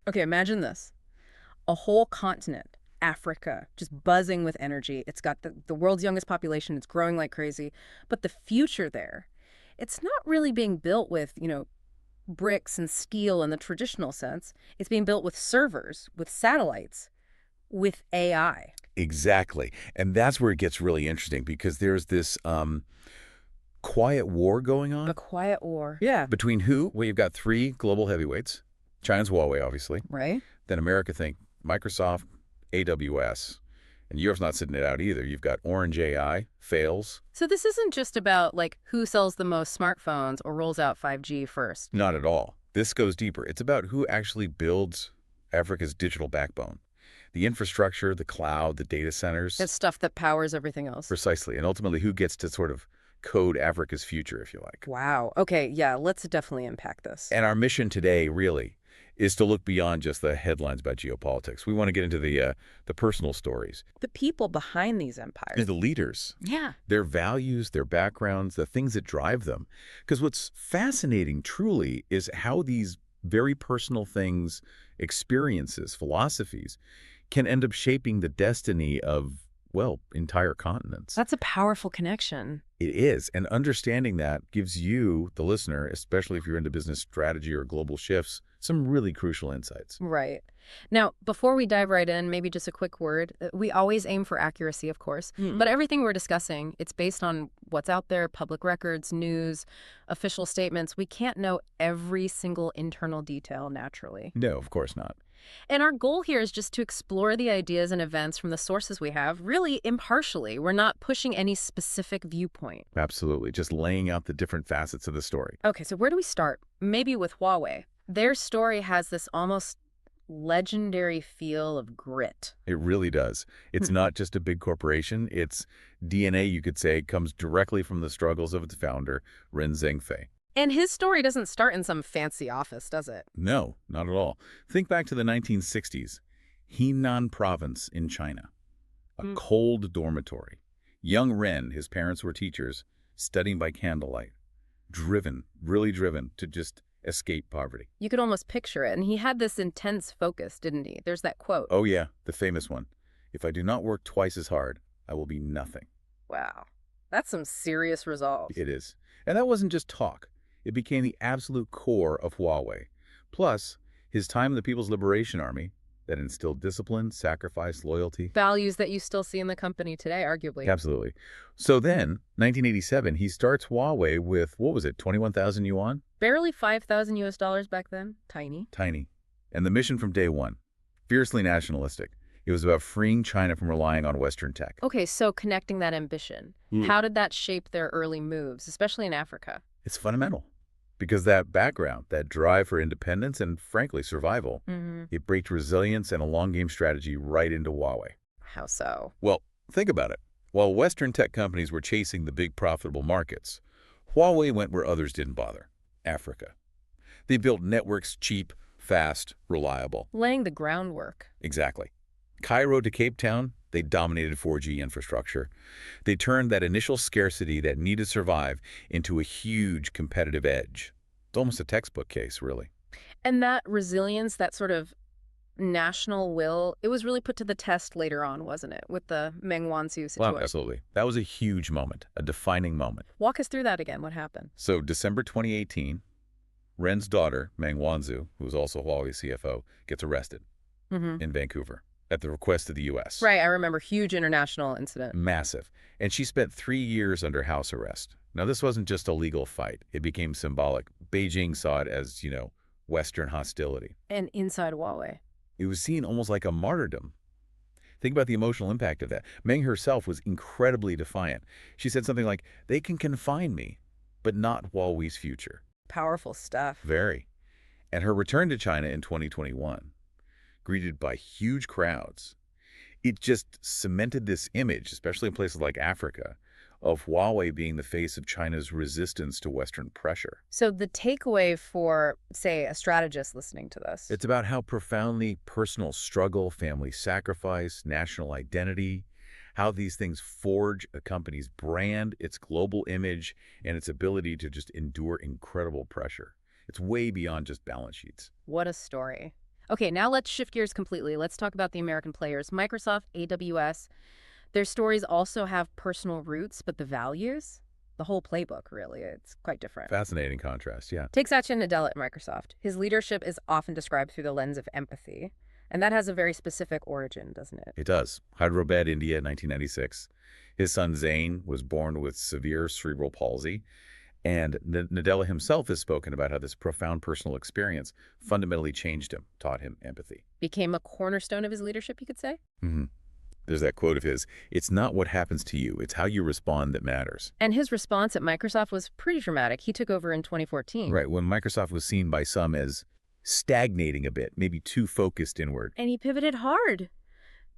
Okay, imagine this. A whole continent, Africa, just buzzing with energy. It's got the world's youngest population. It's growing like crazy. But the future there, it's not really being built with, bricks and steel in the traditional sense. It's being built with servers, with satellites, with AI. Exactly. And that's where it gets really interesting because there's this quiet war going A on. quiet war. Yeah. Between who? Well, you've got three global heavyweights. China's Huawei, obviously. Right? Then America think Microsoft, AWS. And Europe's not sitting it out either. You've got Orange AI, fails. So this isn't just about, like, who sells the most smartphones or rolls out 5G first. Not at all. This goes deeper. It's about who actually builds Africa's digital backbone. The infrastructure, the cloud, the data centers. It's stuff that powers everything else. Precisely. And ultimately, who gets to sort of code Africa's future, if you like. Wow. Okay, yeah, let's definitely unpack this. And our mission today, really, is to look beyond just the headlines about geopolitics. We want to get into the personal stories. The people behind these empires. The leaders. Yeah. Their values, their backgrounds, the things that drive them. Because what's fascinating, truly, is how these very personal things, experiences, philosophies, can end up shaping the destiny of, well, entire continents. That's a powerful connection. It is. And understanding that gives you, the listener, especially if you're into business strategy or global shifts, some really crucial insights. Right. Now, before we dive right in, maybe just a quick word. We always aim for accuracy, of course, but everything we're discussing, it's based on what's out there, public records, news, official statements. We can't know every single internal detail naturally. No, of course not. And our goal here is just to explore the ideas and events from the sources we have, really impartially. We're not pushing any specific viewpoint. Absolutely. Just laying out the different facets of the story. Okay, so where do we start? Maybe with Huawei. Their story has this almost legendary feel of grit. It really does. It's not just a big corporation. Its DNA, you could say, comes directly from the struggles of its founder, Ren Zhengfei. And his story doesn't start in some fancy office, does it? No, not at all. Think back to the 1960s. Henan province in China. A cold dormitory. Young Ren, his parents were teachers, studying by candlelight. Driven, really driven to just escape poverty. You could almost picture it. And he had this intense focus, didn't he? There's that quote. Oh yeah, the famous one. If I do not work twice as hard, I will be nothing. Wow. That's some serious resolve. It is. And that wasn't just talk. It became the absolute core of Huawei. Plus, his time in the People's Liberation Army that instilled discipline, sacrifice, loyalty. Values that you still see in the company today, arguably. Absolutely. So then, 1987, he starts Huawei with, what was it, 21,000 yuan? Barely 5,000 US dollars back then. Tiny. Tiny. And the mission from day one, fiercely nationalistic. It was about freeing China from relying on Western tech. Okay, so connecting that ambition. How did that shape their early moves, especially in Africa? It's fundamental. Because that background, that drive for independence and, frankly, survival, it baked resilience and a long-game strategy right into Huawei. How so? Well, think about it. While Western tech companies were chasing the big profitable markets, Huawei went where others didn't bother, Africa. They built networks cheap, fast, reliable. Laying the groundwork. Exactly. Cairo to Cape Town, they dominated 4G infrastructure. They turned that initial scarcity that needed to survive into a huge competitive edge. It's almost a textbook case, really. And that resilience, that sort of national will, it was really put to the test later on, wasn't it, with the Meng Wanzhou situation? Well, absolutely. That was a huge moment, a defining moment. Walk us through that again. What happened? So December 2018, Ren's daughter, Meng Wanzhou, who was also Huawei's CFO, gets arrested in Vancouver at the request of the U.S. Right, I remember. Huge international incident. Massive. And she spent 3 years under house arrest. Now, this wasn't just a legal fight. It became symbolic. Beijing saw it as, Western hostility. And inside Huawei. It was seen almost like a martyrdom. Think about the emotional impact of that. Meng herself was incredibly defiant. She said something like, "They can confine me, but not Huawei's future." Powerful stuff. Very. And her return to China in 2021, greeted by huge crowds, it just cemented this image, especially in places like Africa, of Huawei being the face of China's resistance to Western pressure. So the takeaway for, say, a strategist listening to this. It's about how profoundly personal struggle, family sacrifice, national identity, how these things forge a company's brand, its global image, and its ability to just endure incredible pressure. It's way beyond just balance sheets. What a story. Okay, now let's shift gears completely. Let's talk about the American players. Microsoft, AWS, their stories also have personal roots, but the values, the whole playbook, really, it's quite different. Fascinating contrast, yeah. Take Satya Nadella at Microsoft. His leadership is often described through the lens of empathy, and that has a very specific origin, doesn't it? It does. Hyderabad, India, 1996. His son Zain was born with severe cerebral palsy, and Nadella himself has spoken about how this profound personal experience fundamentally changed him, taught him empathy. Became a cornerstone of his leadership, you could say? hmm There's that quote of his, "It's not what happens to you, it's how you respond that matters." And his response at Microsoft was pretty dramatic. He took over in 2014. Right, when Microsoft was seen by some as stagnating a bit, maybe too focused inward. And he pivoted hard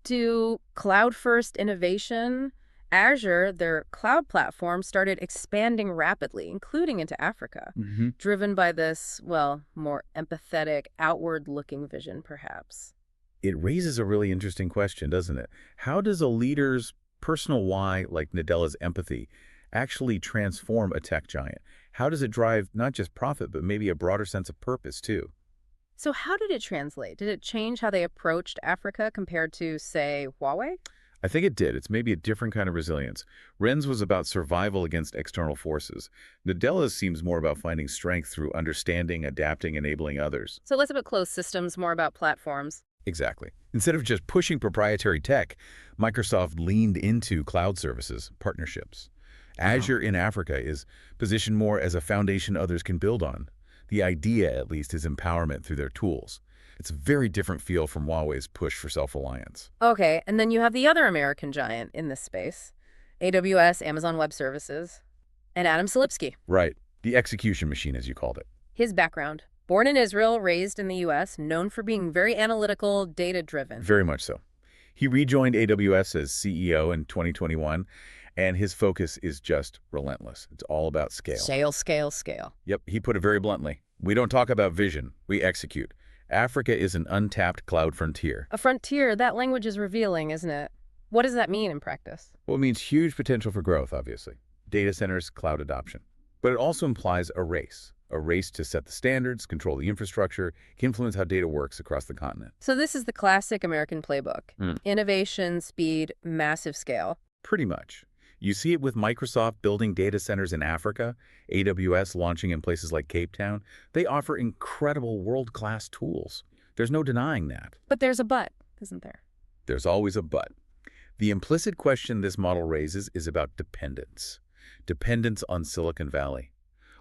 to cloud-first innovation. Azure, their cloud platform, started expanding rapidly, including into Africa, driven by this, well, more empathetic, outward-looking vision, perhaps. It raises a really interesting question, doesn't it? How does a leader's personal why, like Nadella's empathy, actually transform a tech giant? How does it drive not just profit, but maybe a broader sense of purpose, too? So how did it translate? Did it change how they approached Africa compared to, say, Huawei? I think it did. It's maybe a different kind of resilience. Ren's was about survival against external forces. Nadella's seems more about finding strength through understanding, adapting, enabling others. So less about closed systems, more about platforms. Exactly. Instead of just pushing proprietary tech, Microsoft leaned into cloud services, partnerships. Azure in Africa is positioned more as a foundation others can build on. The idea, at least, is empowerment through their tools. It's a very different feel from Huawei's push for self-reliance. Okay, and then you have the other American giant in this space, AWS, Amazon Web Services, and Adam Selipsky. Right. The execution machine, as you called it. His background, born in Israel, raised in the U.S., known for being very analytical, data-driven. Very much so. He rejoined AWS as CEO in 2021, and his focus is just relentless. It's all about scale. Scale, scale, scale. Yep, he put it very bluntly. We don't talk about vision, we execute. Africa is an untapped cloud frontier. A frontier, that language is revealing, isn't it? What does that mean in practice? Well, it means huge potential for growth, obviously. Data centers, cloud adoption. But it also implies a race to set the standards, control the infrastructure, influence how data works across the continent. So this is the classic American playbook. Innovation, speed, massive scale. Pretty much. You see it with Microsoft building data centers in Africa, AWS launching in places like Cape Town. They offer incredible world-class tools. There's no denying that. But there's a but, isn't there? There's always a but. The implicit question this model raises is about dependence. Dependence on Silicon Valley.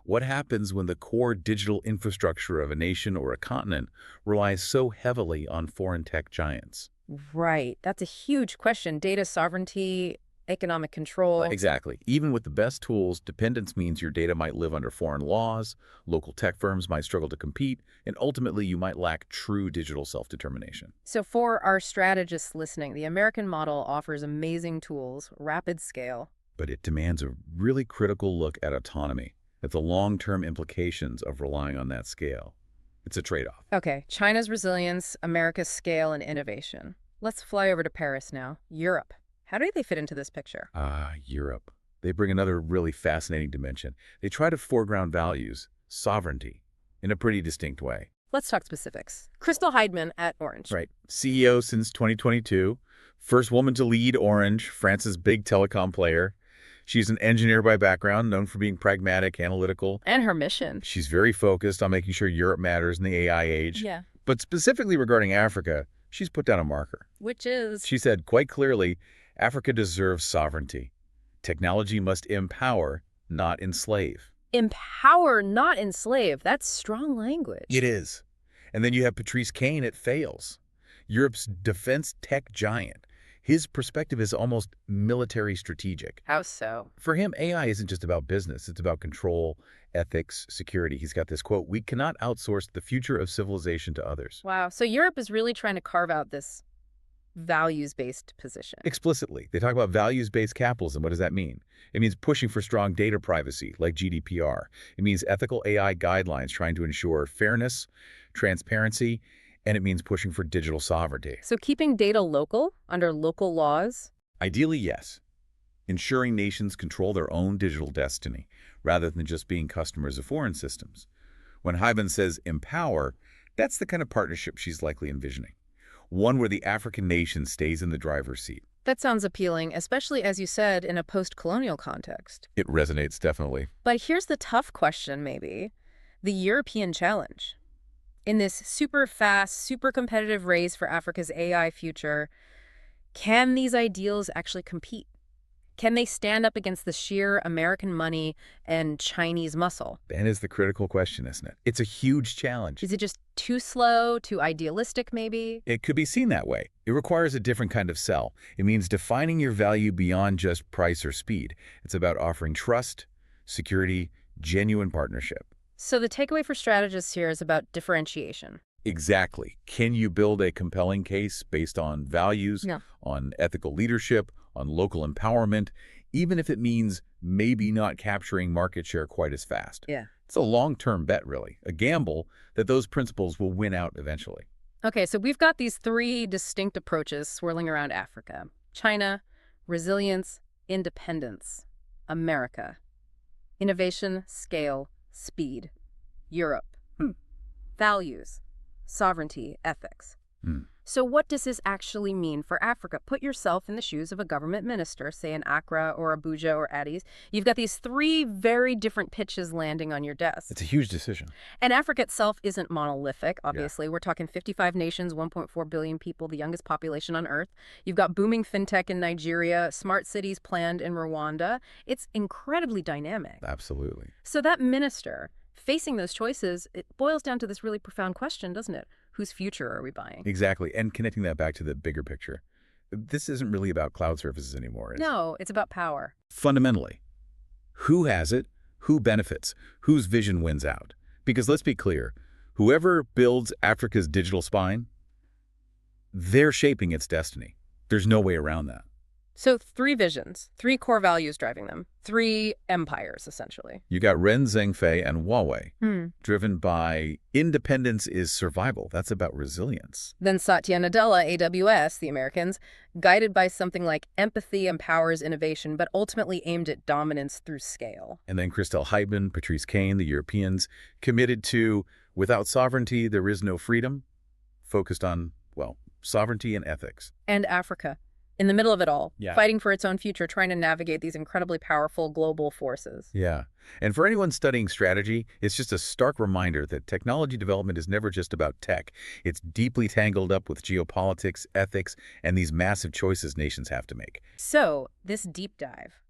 What happens when the core digital infrastructure of a nation or a continent relies so heavily on foreign tech giants? Right. That's a huge question. Data sovereignty, economic control. Exactly. Even with the best tools, dependence means your data might live under foreign laws, local tech firms might struggle to compete, and ultimately you might lack true digital self-determination. So for our strategists listening, the American model offers amazing tools, rapid scale. But it demands a really critical look at autonomy, at the long-term implications of relying on that scale. It's a trade-off. Okay, China's resilience, America's scale and innovation. Let's fly over to Paris now. Europe. How do they fit into this picture? Europe. They bring another really fascinating dimension. They try to foreground values, sovereignty, in a pretty distinct way. Let's talk specifics. Christel Heydemann at Orange. Right. CEO since 2022. First woman to lead Orange, France's big telecom player. She's an engineer by background, known for being pragmatic, analytical. And her mission. She's very focused on making sure Europe matters in the AI age. Yeah. But specifically regarding Africa, she's put down a marker. Which is? She said quite clearly, Africa deserves sovereignty. Technology must empower, not enslave. Empower, not enslave. That's strong language. It is. And then you have Patrice Caine at Thales, Europe's defense tech giant. His perspective is almost military strategic. How so? For him, AI isn't just about business. It's about control, ethics, security. He's got this quote, "We cannot outsource the future of civilization to others." Wow. So Europe is really trying to carve out this values-based position. Explicitly. They talk about values-based capitalism. What does that mean? It means pushing for strong data privacy, like GDPR. It means ethical AI guidelines trying to ensure fairness, transparency, and it means pushing for digital sovereignty. So keeping data local, under local laws? Ideally, yes. Ensuring nations control their own digital destiny, rather than just being customers of foreign systems. When Heydemann says empower, That's the kind of partnership she's likely envisioning. One where the African nation stays in the driver's seat. That sounds appealing, especially, as you said, in a post-colonial context. It resonates, definitely. But here's the tough question, maybe. The European challenge. In this super fast, super competitive race for Africa's AI future, can these ideals actually compete? Can they stand up against the sheer American money and Chinese muscle? That is the critical question, isn't it? It's a huge challenge. Is it just too slow, too idealistic, maybe? It could be seen that way. It requires a different kind of sell. It means defining your value beyond just price or speed. It's about offering trust, security, genuine partnership. So the takeaway for strategists here is about differentiation. Exactly. Can you build a compelling case based on values, on ethical leadership, on local empowerment, even if it means maybe not capturing market share quite as fast? Yeah. It's a long-term bet, really, a gamble that those principles will win out eventually. Okay, so we've got these three distinct approaches swirling around Africa. China, resilience, independence. America, innovation, scale, speed. Europe, values, sovereignty, ethics. So what does this actually mean for Africa? Put yourself in the shoes of a government minister, say in Accra or Abuja or Addis. You've got these three very different pitches landing on your desk. It's a huge decision. And Africa itself isn't monolithic, obviously. We're talking 55 nations, 1.4 billion people, the youngest population on Earth. You've got booming fintech in Nigeria, smart cities planned in Rwanda. It's incredibly dynamic. Absolutely. So that minister, facing those choices, it boils down to this really profound question, doesn't it? Whose future are we buying? Exactly. And connecting that back to the bigger picture. This isn't really about cloud services anymore. No, it's about power. Fundamentally, who has it, who benefits, whose vision wins out? Because let's be clear, whoever builds Africa's digital spine, they're shaping its destiny. There's no way around that. So three visions, three core values driving them, three empires, essentially. You got Ren Zhengfei and Huawei, driven by independence is survival. That's about resilience. Then Satya Nadella, AWS, the Americans, guided by something like empathy empowers innovation, but ultimately aimed at dominance through scale. And then Christel Heydemann Patrice Caine, the Europeans, committed to without sovereignty, there is no freedom, focused on, well, sovereignty and ethics. And Africa, in the middle of it all, Yeah. fighting for its own future, trying to navigate these incredibly powerful global forces. Yeah. And for anyone studying strategy, it's just a stark reminder that technology development is never just about tech. It's deeply tangled up with geopolitics, ethics, and these massive choices nations have to make. So, this deep dive,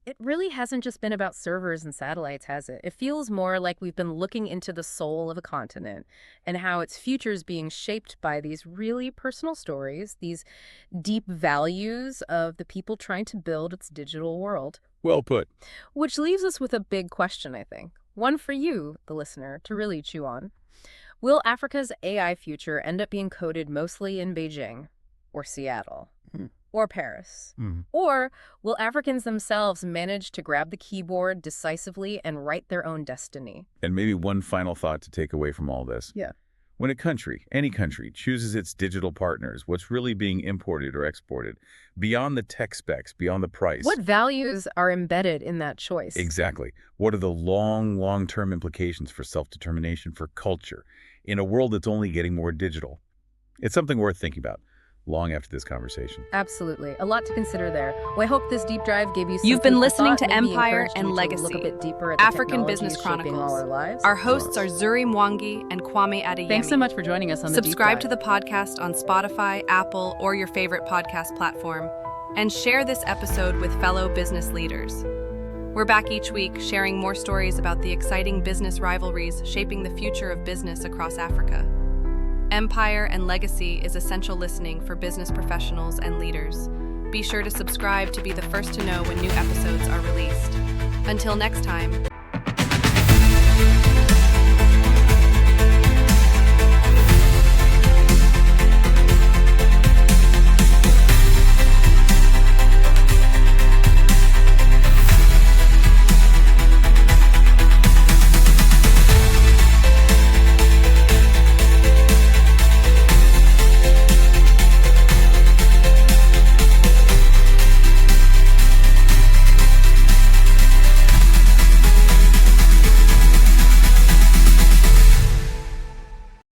it really hasn't just been about servers and satellites, has it? It feels more like we've been looking into the soul of a continent and how its future is being shaped by these really personal stories, these deep values of the people trying to build its digital world. Well put. Which leaves us with a big question, I think. One for you, the listener, to really chew on. Will Africa's AI future end up being coded mostly in Beijing or Seattle? Or Paris? Or will Africans themselves manage to grab the keyboard decisively and write their own destiny? And maybe one final thought to take away from all this. Yeah. When a country, any country, chooses its digital partners, what's really being imported or exported, beyond the tech specs, beyond the price. What values are embedded in that choice? Exactly. What are the long-term implications for self-determination, for culture, in a world that's only getting more digital? It's something worth thinking about long after this conversation. Absolutely. A lot to consider there. Well, I hope this deep dive gave you some You've been food for listening thought, to maybe Empire encouraged and you to Legacy, look a bit deeper at the African Business technologies shaping all our lives. Our hosts are Zuri Mwangi and Kwame Adeyemi. Thanks so much for joining us on the Subscribe to deep the podcast on Spotify, Apple, or your favorite podcast platform, and share this episode with fellow business leaders. We're back each week sharing more stories about the exciting business rivalries shaping the future of business across Africa. Empire and Legacy is essential listening for business professionals and leaders. Be sure to subscribe to be the first to know when new episodes are released. Until next time.